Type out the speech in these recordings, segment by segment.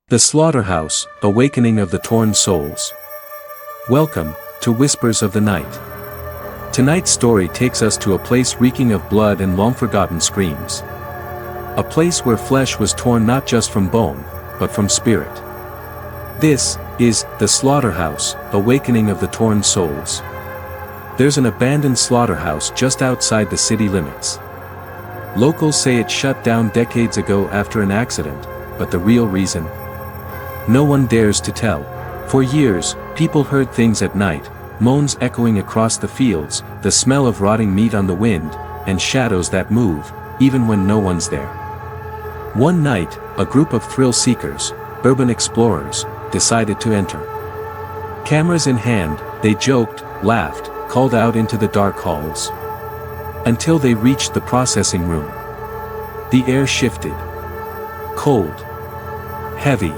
The Slaughterhouse, Awakening of the Torn Souls. Welcome to Whispers of the Night. Tonight's story takes us to a place reeking of blood and long-forgotten screams. A place where flesh was torn not just from bone, but from spirit. This is The Slaughterhouse, Awakening of the Torn Souls. There's an abandoned slaughterhouse just outside the city limits. Locals say it shut down decades ago after an accident, but the real reason? No one dares to tell. For years, people heard things at night, moans echoing across the fields, the smell of rotting meat on the wind, and shadows that move, even when no one's there. One night, a group of thrill-seekers, urban explorers, decided to enter. Cameras in hand, they joked, laughed, called out into the dark halls. Until they reached the processing room. The air shifted. Cold. Heavy.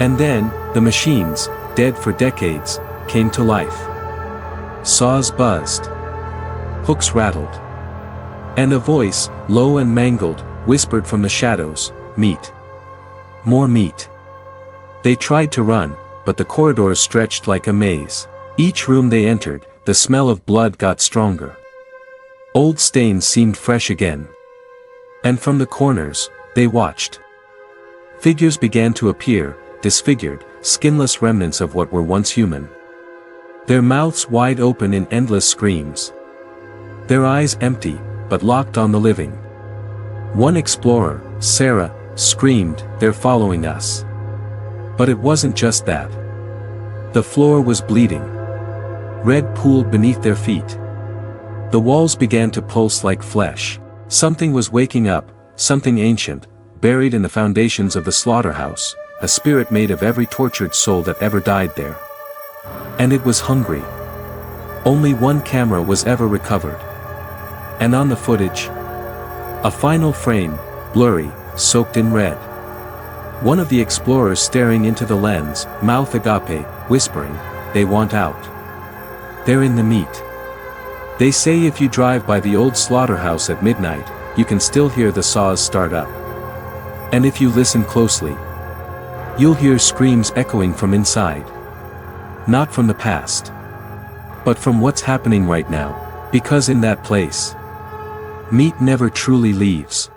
And then, the machines, dead for decades, came to life. Saws buzzed. Hooks rattled. And a voice, low and mangled, whispered from the shadows, "Meat. More meat." They tried to run, but the corridors stretched like a maze. Each room they entered, the smell of blood got stronger. Old stains seemed fresh again. And from the corners, they watched. Figures began to appear, disfigured, skinless remnants of what were once human. Their mouths wide open in endless screams. Their eyes empty, but locked on the living. One explorer, Sarah, screamed, "They're following us." But it wasn't just that. The floor was bleeding. Red pooled beneath their feet. The walls began to pulse like flesh. Something was waking up, something ancient, buried in the foundations of the slaughterhouse, a spirit made of every tortured soul that ever died there. And it was hungry. Only one camera was ever recovered. And on the footage, a final frame, blurry, soaked in red. One of the explorers staring into the lens, mouth agape, whispering, "They want out. They're in the meat." They say if you drive by the old slaughterhouse at midnight, you can still hear the saws start up. And if you listen closely, you'll hear screams echoing from inside. Not from the past, but from what's happening right now, because in that place, meat never truly leaves.